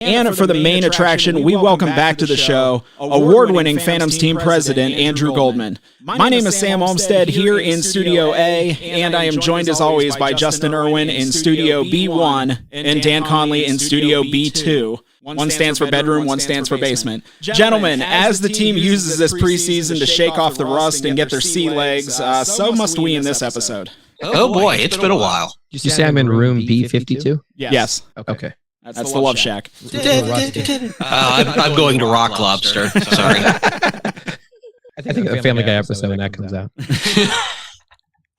And for the main attraction, we welcome back to the show award-winning Phantoms team president, Andrew Goldman. My name is Sam Olmstead here in Studio A, and I am joined as always by Justin Irwin in Studio B1 and Dan Conley in Studio B2. One stands for bedroom, one stands for basement. Gentlemen, as the team uses this preseason to shake off the rust and get their sea legs, so must we in this episode. Oh boy, it's been a while. You say I'm in room B52? Yes. Okay. That's the Love Shack. I'm going to Rock Lobster. Sorry. I think a Family Guy episode when that comes out.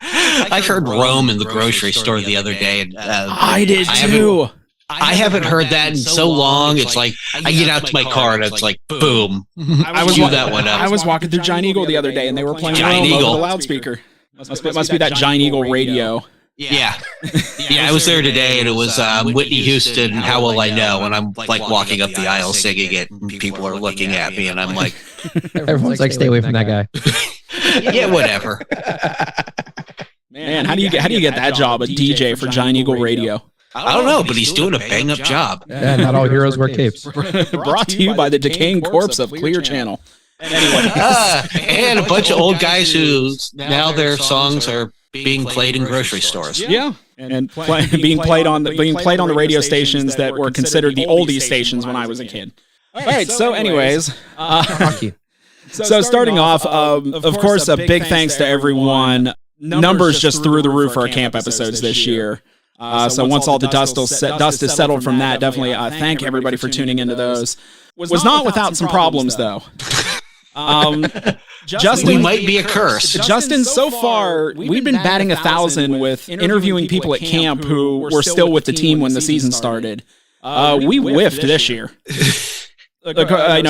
I heard Rome in the grocery store the other day. And, I did too. I haven't heard that in so long. It's like I get out to my car and it's like boom. I was walking through Giant Eagle the other day and they were playing Rome over the loudspeaker. Must be that Giant Eagle radio. Yeah, I was there today, and it was Whitney Houston, How Will I Know? And I'm like walking up the aisle singing it, and people are looking at me, and I'm like, everyone's like, stay away from that guy. Yeah, whatever. Man, how do you get that job, a DJ for Giant Eagle Radio? I don't know, but he's doing a bang-up job. Yeah, not all heroes wear capes. Brought to you by the decaying corpse of Clear Channel. Anyway, and a bunch of old guys who now their songs are being played in grocery stores. Yeah, and being played on the radio stations that were considered the oldies stations when I was a kid. All right, so anyways, so starting off, of course, a big thanks to everyone. Numbers just through the roof for our camp episodes this year. So once all the dust is settled from that, definitely thank everybody for tuning into those. Was not without some problems though. Justin, we might be a curse. Justin, so far, we've been batting 1,000 with interviewing people at camp who were still with the team when the season started. We whiffed this year.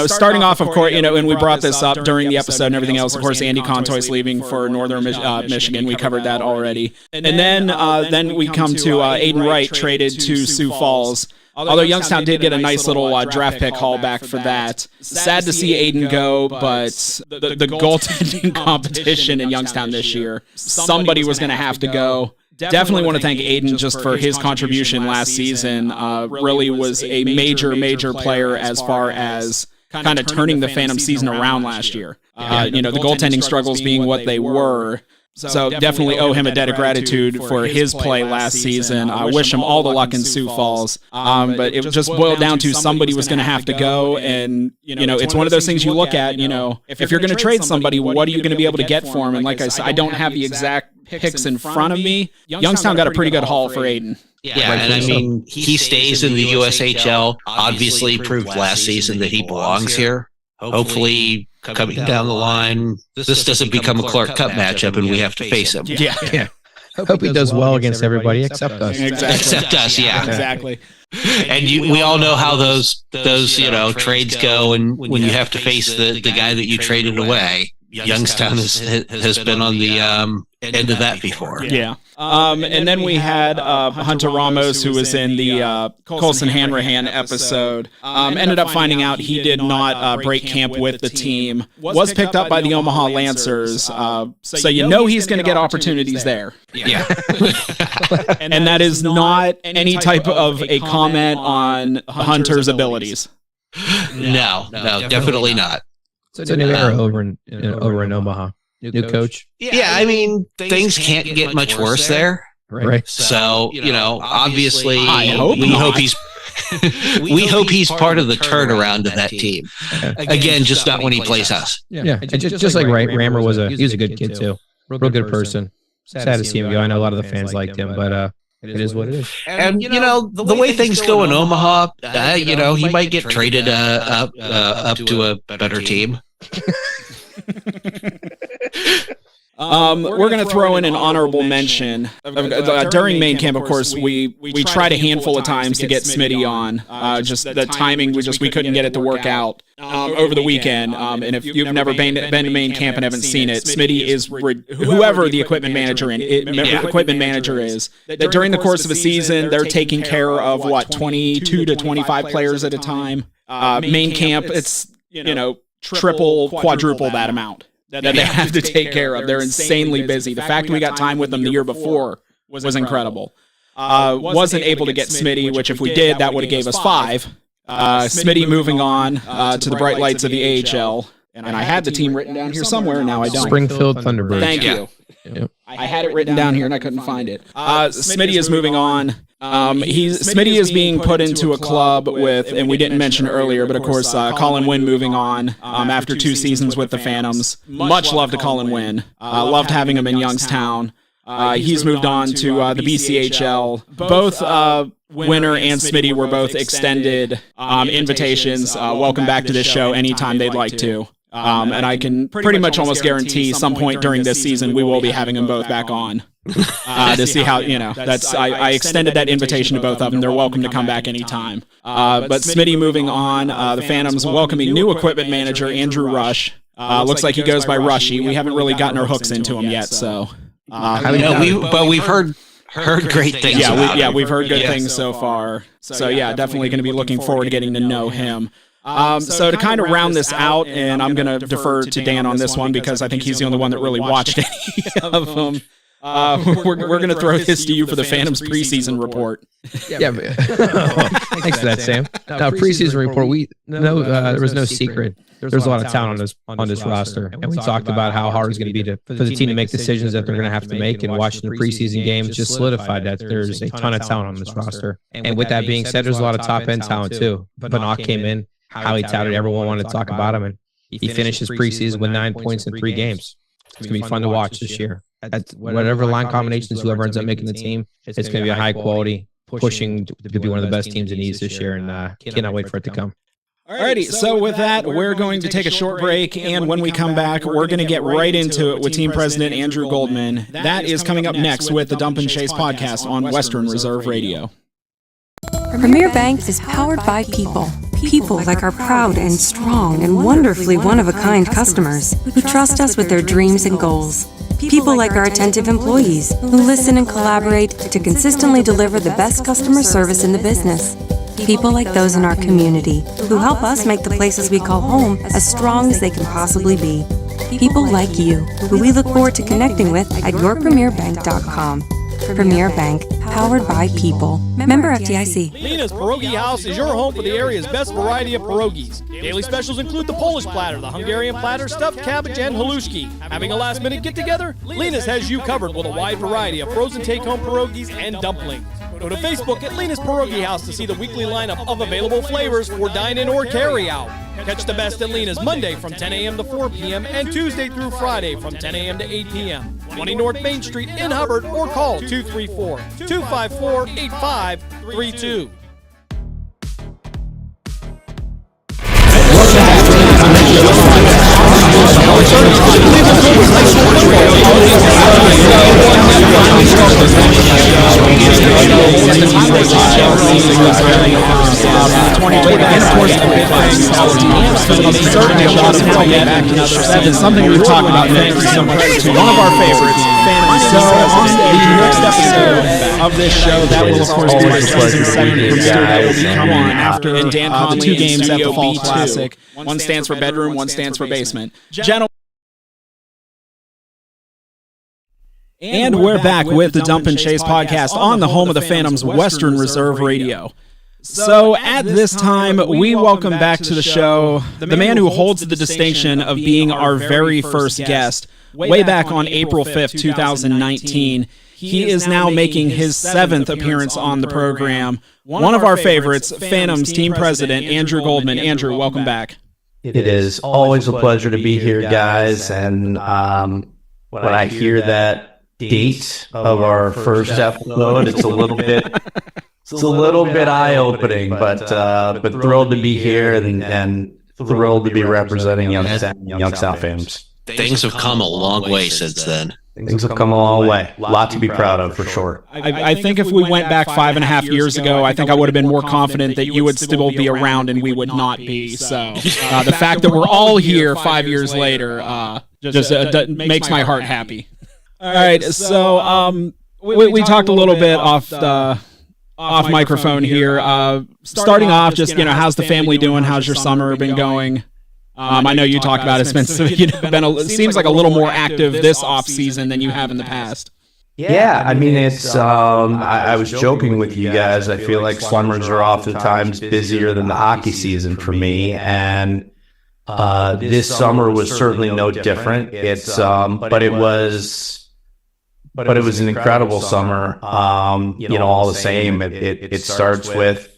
Starting off, of course, and we brought this up during the episode and everything else. Of course, Andy Contoy's leaving for Northern Michigan. We covered that already. And then we come to Aiden Wright traded to Sioux Falls. Although Youngstown did get a nice little draft pick haul back for that. Sad to see Aiden go, but the goaltending competition in Youngstown this year, somebody was going to have to go. Definitely want to thank Aiden just for his contribution last season. Really was a major player as far as kind of turning the Phantom season around last year. The goaltending struggles being what they were. So definitely owe him a debt of gratitude for his play last season. I wish him all the luck in Sioux Falls. But it just boiled down to somebody was going to have to go. And, it's one of those things you look at, if you're going to trade somebody, what are you going to be able to get for him? And like I said, I don't have the exact picks in front of me. Youngstown got a pretty good haul for Aiden. Yeah, and I mean, he stays in the USHL, obviously proved last season that he belongs here. Hopefully, coming down the line, this doesn't become a Clark Cup matchup and we have to face him. Yeah. Hope he does well against everybody except us. Exactly. Except us, yeah. Exactly. And we all know how those trades go, and when you have to face the guy that you traded away. Youngstown has been on the end of that before. Yeah. And then we had Hunter Ramos, who was in the Colson Hanrahan episode. Ended up finding out he did not break camp with the team. Was picked up by the Omaha Lancers. So he's going to get opportunities there. Yeah. And that is not any type of a comment on Hunter's abilities. No, definitely not. It's a new era over in Omaha. New coach. Yeah, I mean, things can't get much worse there. Right. So, obviously, we hope he's part of the turnaround of that team. Again, just not when he plays us. Yeah. And just like Rammer he was a good kid too. Real good person. Sad to see him go. I know a lot of the fans liked him, but it is what it is. And, the way things go in Omaha, he might get traded up to a better team. We're going to throw in an honorable mention. During main camp, of course, we tried a handful of times to get Smitty on. Just the timing, we couldn't get it to work out over the weekend. And if you've never been to main camp and haven't seen it, Smitty is whoever the equipment manager is. That during the course of a season, they're taking care of 22 to 25 players at a time. Main camp, it's triple, quadruple that amount that they have to take care of. They're insanely busy. The fact we got time with them the year before was incredible. Wasn't able to get Smitty, which if we did, that would have gave us 5. Smitty moving on to the bright lights of the AHL. And I had the team written down here somewhere. Now I don't. Springfield Thunderbirds. Thank you. Yep. I had it written down here and I couldn't find it. Smitty is moving on. Smitty is being put into a club with, and we didn't mention earlier, but of course, Colin Wynn moving on after 2 seasons with the Phantoms. Much love to Colin Wynn. Loved having him in Youngstown. He's moved on to the BCHL. Both Winner and Smitty were both extended invitations. Welcome back to this show anytime they'd like to. And I can pretty much almost guarantee some point during this season we will be having them both back on to see how, that's I extended that invitation to both of them. They're welcome to come back anytime. But Smitty moving on, the Phantoms welcoming new equipment manager Andrew Rush. Looks like he goes by Rushy. We haven't really gotten our hooks into him yet, so. But we've heard great things. We've heard good things so far. So yeah, definitely going to be looking forward to getting to know him. So to kind of round this out, and I'm going to defer to Dan on this one because I think he's the only one that really watched any of them. We're going to throw this to you for the Phantoms preseason report. Yeah, but, thanks for that, Sam. Now, preseason report, there was no secret. There's a lot of talent on this roster, and we talked about how hard it's going to be for the team to make decisions that they're going to have to make. And watching the preseason games just solidified that there's a ton of talent on this roster. And with that being said, there's a lot of top end talent too. Banach came in, highly touted. Everyone wanted to talk about him, and he finished his preseason with 9 points in 3 games. It's going to be fun to watch this year. Whatever line combinations, whoever ends up making the team, it's going to be a high quality, pushing to be one of the best teams in the East this year, and cannot wait for it to come. Alrighty, so with that, we're going to take a short break, and when we come back, we're going to get right into it with Team President Andrew Goldman. That is coming up next with the Dump and Chase podcast on Western Reserve Radio. Premier Bank is powered by people. People like our proud and strong and wonderfully one-of-a-kind customers who trust us with their dreams and goals. People like our attentive employees who listen and collaborate to consistently deliver the best customer service in the business. People like those in our community who help us make the places we call home as strong as they can possibly be. People like you who we look forward to connecting with at yourpremierbank.com. Premier Bank, powered by people. Member FDIC. Lena's Pierogi House is your home for the area's best variety of pierogies. Daily specials include the Polish platter, the Hungarian platter, stuffed cabbage, and halushki. Having a last-minute get-together? Lena's has you covered with a wide variety of frozen take-home pierogies and dumplings. Go to Facebook at Lena's Pierogi House to see the weekly lineup of available flavors for dine-in or carry-out. Catch the best at Lena's Monday from 10 a.m. to 4 p.m. and Tuesday through Friday from 10 a.m. to 8 p.m. 20 North Main Street in Hubbard, or call 234-254-8532. Something we've talked about so much. One of our favorites. So on the next episode of this show, that will of course be the season 7 premiere that will be coming on after the 2 games at the Fall Classic. One stands for bedroom, one stands for basement. Gentlemen. And we're back with the Dump and Chase podcast on the home of the Phantoms, Western Reserve Radio. So at this time, we welcome back to the show the man who holds the distinction of being our very first guest way back on April 5th, 2019. He is now making his 7th appearance on the program. One of our favorites, Phantoms team president, Andrew Goldman. Andrew, welcome back. It is always a pleasure to be here, guys. And when I hear that date of our first episode, it's a little bit eye-opening, but thrilled to be here and thrilled to be representing Youngstown Phantoms. Things have come a long way since then. Things have come a long way. A lot to be proud of, for sure. I think if we went back 5.5 years ago, I think I would have been more confident that you would still be around and we would not be. So the fact that we're all here 5 years later just makes my heart happy. All right, so we talked a little bit off microphone here. Starting off, just how's the family doing? How's your summer been going? I know you talked about it's been seems like a little more active this off season than you have in the past. Yeah, I mean, it's, I was joking with you guys. I feel like summers are oftentimes busier than the hockey season for me. And this summer was certainly no different. It's, but it was an incredible summer. All the same. It starts with,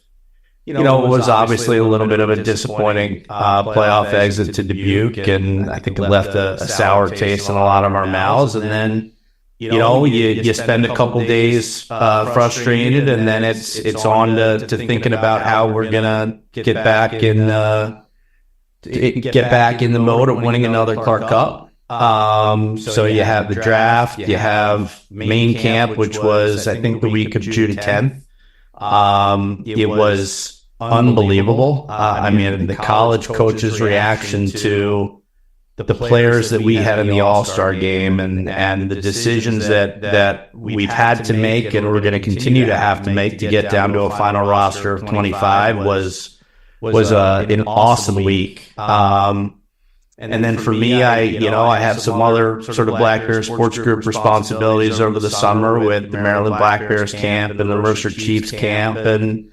it was obviously a little bit of a disappointing playoff exit to Dubuque, and I think it left a sour taste in a lot of our mouths. And then, you spend a couple days frustrated, and then it's on to thinking about how we're gonna get back in the mode of winning another Clark Cup. So you have the draft, you have main camp, which was, I think, the week of June 10th. It was unbelievable. I mean, the college coaches' reaction to the players that we had in the All-Star game and the decisions that we've had to make and we're going to continue to have to make to get down to a final roster of 25 was an awesome week. And then for me, I have some other sort of Black Bear Sports Group responsibilities over the summer with the Maryland Black Bears camp and the Mercer Chiefs camp, and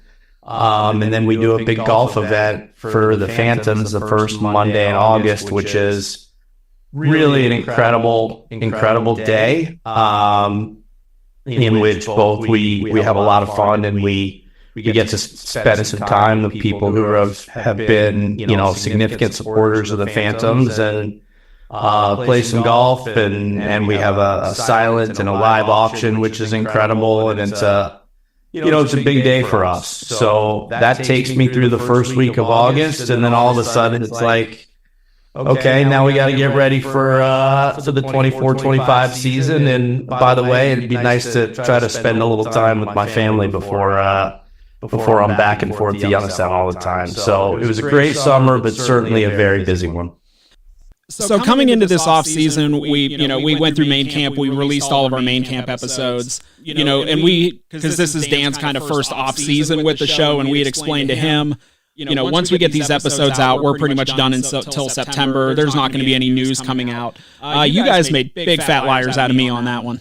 then we do a big golf event for the Phantoms the first Monday in August, which is really an incredible day, in which both we have a lot of fun and we get to spend some time with people who have been, significant supporters of the Phantoms, and play some golf, and we have a silent and a live auction, which is incredible, and it's it's a big day for us. So that takes me through the first week of August, and then all of a sudden it's like, okay, now we got to get ready for the 24-25 season. And by the way, it'd be nice to try to spend a little time with my family before I'm back and forth to Youngstown all the time. So it was a great summer, but certainly a very busy one. So coming into this off season, we went through main camp. We released all of our main camp episodes, and because this is Dan's kind of first off season with the show, and we had explained to him, once we get these episodes out, we're pretty much done until September. There's not going to be any news coming out. You guys made big fat liars out of me on that one.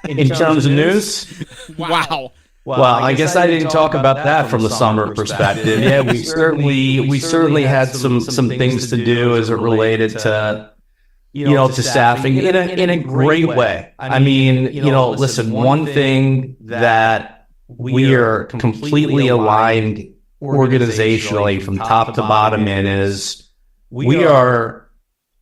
In terms of news? Wow. Well, I guess I didn't talk about that from the summer perspective. Yeah, we certainly had some things to do as it related to to staffing in a great way. I mean, listen, one thing that we are completely aligned organizationally from top to bottom in is we are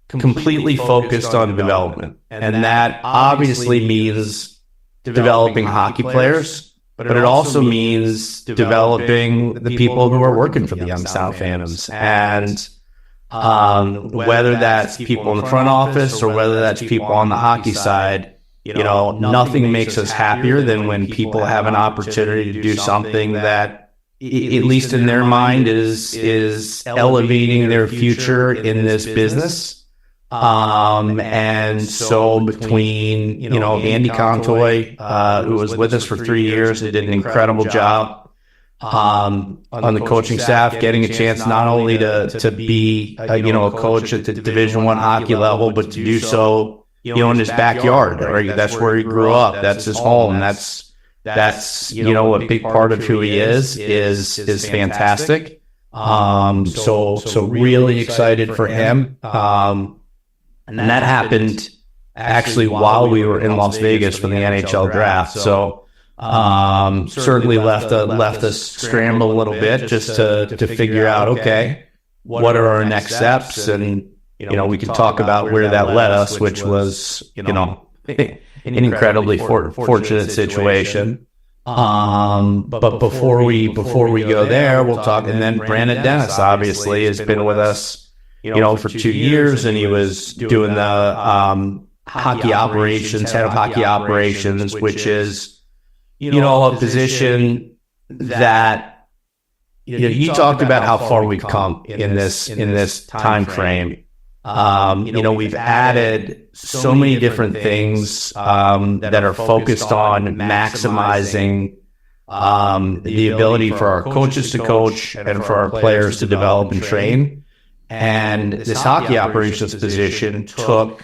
completely focused on development, and that obviously means developing hockey players. But it also means developing the people who are working for the Youngstown Phantoms. And whether that's people in the front office or whether that's people on the hockey side, nothing makes us happier than when people have an opportunity to do something that, at least in their mind, is elevating their future in this business. And so between, Andy Contoy, who was with us for 3 years, who did an incredible job, on the coaching staff, getting a chance not only to be, a coach at the Division I hockey level, but to do so, in his backyard. Right? That's where he grew up. That's his home. That's, a big part of who he is fantastic. So really excited for him. And that happened actually while we were in Las Vegas for the NHL draft. So certainly left us scramble a little bit just to figure out, okay, what are our next steps? And, we can talk about where that led us, which was, an incredibly fortunate situation. But before we go there, we'll talk. And then Brandon Dennis obviously has been with us, for 2 years, and he was doing the hockey operations, head of hockey operations, which is, a position that, you talked about how far we've come in this time frame. We've added so many different things that are focused on maximizing the ability for our coaches to coach and for our players to develop and train. And this hockey operations position took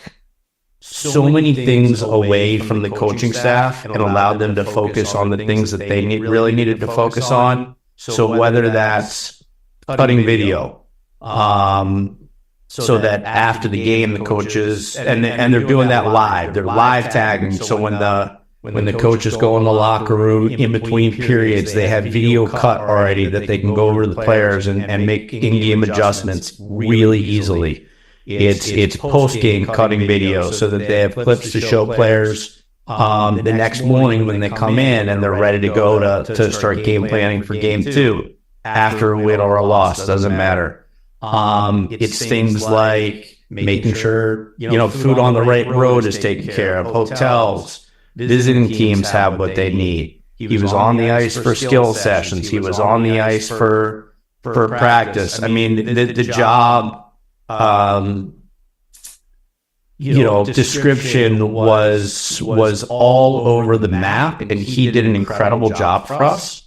so many things away from the coaching staff and allowed them to focus on the things that they really needed to focus on. So whether that's cutting video, so that after the game, the coaches, and they're doing that live, they're live tagging. So when the coaches go in the locker room in between periods, they have video cut already that they can go over to the players and make in-game adjustments really easily. It's post-game cutting video so that they have clips to show players the next morning when they come in and they're ready to go to start game planning for game 2 after a win or a loss, doesn't matter. It's things like making sure, food on the right road is taken care of, hotels, visiting teams have what they need. He was on the ice for skill sessions. He was on the ice for practice. I mean, the job, description was all over the map, and he did an incredible job for us.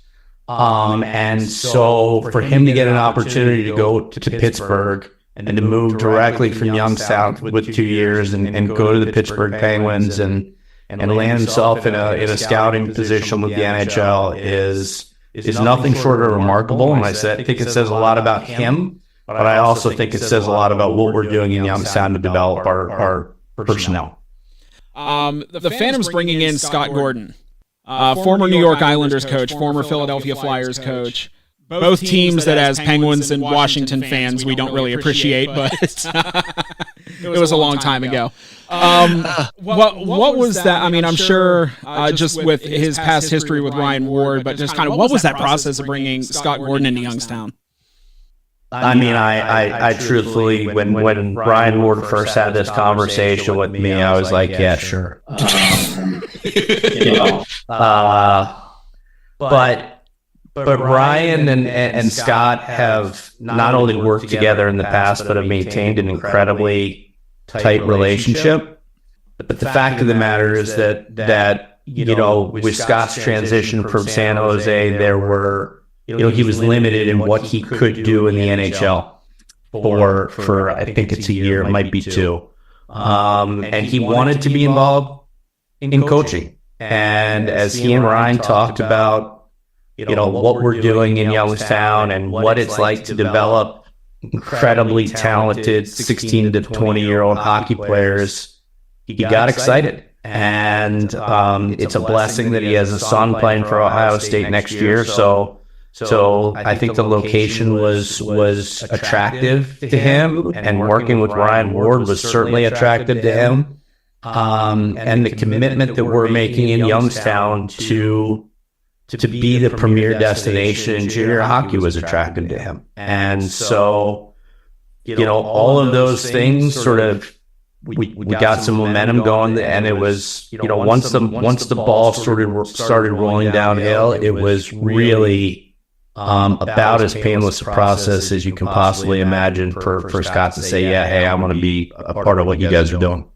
And so for him to get an opportunity to go to Pittsburgh and to move directly from Youngstown with 2 years and go to the Pittsburgh Penguins and land himself in a scouting position with the NHL is nothing short of remarkable. And I think it says a lot about him, but I also think it says a lot about what we're doing in Youngstown to develop our personnel. The Phantoms bringing in Scott Gordon, former New York Islanders coach, former Philadelphia Flyers coach. Both teams that as Penguins and Washington fans we don't really appreciate, but it was a long time ago. What was that? I mean, I'm sure just with his past history with Ryan Ward, but just kind of what was that process of bringing Scott Gordon into Youngstown? I mean, I truthfully, when Ryan Ward first had this conversation with me, I was like, yeah, sure. But Ryan and Scott have not only worked together in the past, but have maintained an incredibly tight relationship. But the fact of the matter is that with Scott's transition from San Jose, there were, he was limited in what he could do in the NHL for I think it's a year, it might be 2. And he wanted to be involved in coaching. And as he and Ryan talked about, what we're doing in Youngstown and what it's like to develop incredibly talented 16 to 20-year-old hockey players, he got excited. And it's a blessing that he has a son playing for Ohio State next year. So I think the location was attractive to him, and working with Ryan Ward was certainly attractive to him. And the commitment that we're making in Youngstown to be the premier destination in junior hockey was attractive to him. And so, all of those things sort of, we got some momentum going, and it was, once the ball started rolling downhill, it was really about as painless a process as you can possibly imagine for Scott to say, yeah, hey, I want to be a part of what you guys are doing.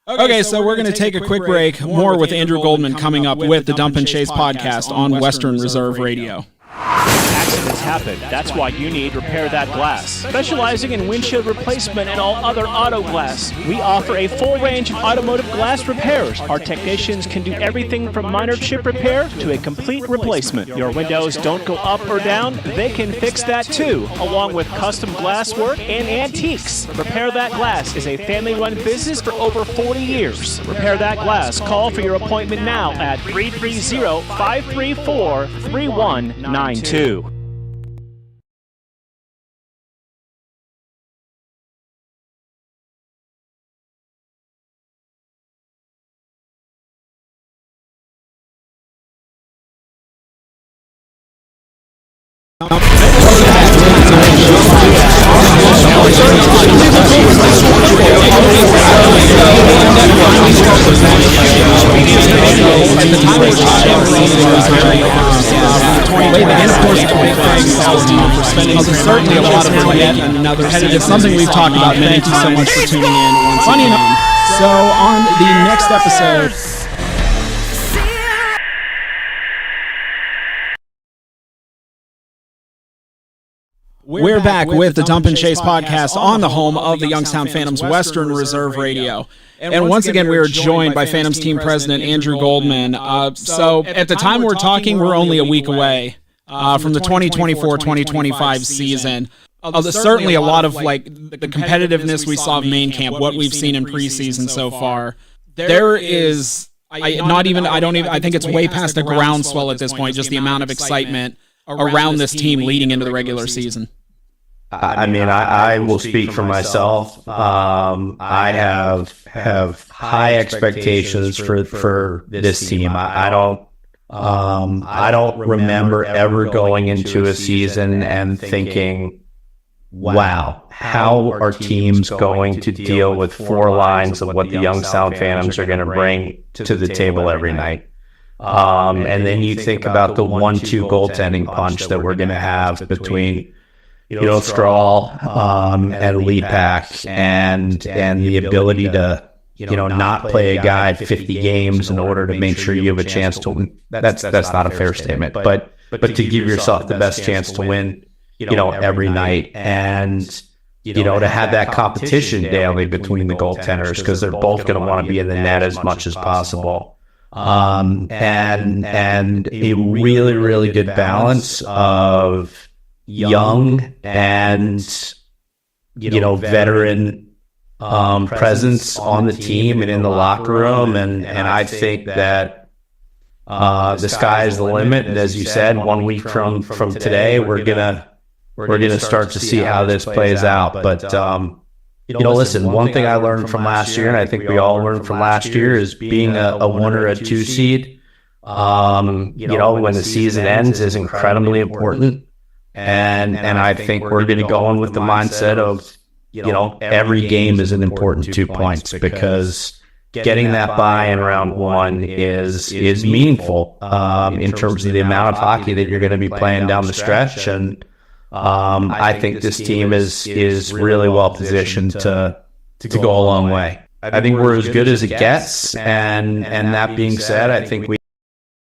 Okay, so we're going to take a quick break. More with Andrew Goldman coming up with the Dump and Chase podcast on Western Reserve Radio. Accidents happen. That's why you need Repair That Glass. Specializing in windshield replacement and all other auto glass, we offer a full range of automotive glass repairs. Our technicians can do everything from minor chip repair to a complete replacement. Your windows don't go up or down, they can fix that too, along with custom glass work and antiques. Repair That Glass is a family-run business for over 40 years. Repair That Glass. Call for your appointment now at 330-534-3192. Certainly a lot of yet another it's something we've talked about. Thank you so much for tuning in once again. So on the next episode, We're back with the Dump and Chase podcast on the home of the Youngstown Phantoms Western Reserve Radio. And once again, we are joined by Phantoms team president Andrew Goldman. So at the time we're talking, we're only a week away from the 2024-2025 season. Certainly a lot of like the competitiveness we saw of main camp, what we've seen in preseason so far. There is I think it's way past a groundswell at this point, just the amount of excitement around this team leading into the regular season. I mean, I will speak for myself. I have high expectations for this team. I don't remember ever going into a season and thinking, wow, how are teams going to deal with 4 lines of what the Youngstown Phantoms are going to bring to the table every night? And then you think about the 1-2 goaltending punch that we're going to have between Strahl and Lepak, and the ability to not play a guy 50 games in order to make sure you have a chance to win. That's not a fair statement, but to give yourself the best chance to win every night, and to have that competition daily between the goaltenders, because they're both going to want to be in the net as much as possible. And a really, really good balance of young and veteran presence on the team and in the locker room, and I think that the sky is the limit. And as you said, 1 week from today, we're gonna start to see how this plays out. But listen, one thing I learned from last year, and I think we all learned from last year, is being a 1 or a 2 seed. When the season ends, is incredibly important. And I think we're going to go in with the mindset of, every game is an important 2 points, because getting that bye in round 1 is meaningful in terms of the amount of hockey that you're going to be playing down the stretch. And I think this team is really well positioned to go a long way. I think we're as good as it gets. And that being said, I think we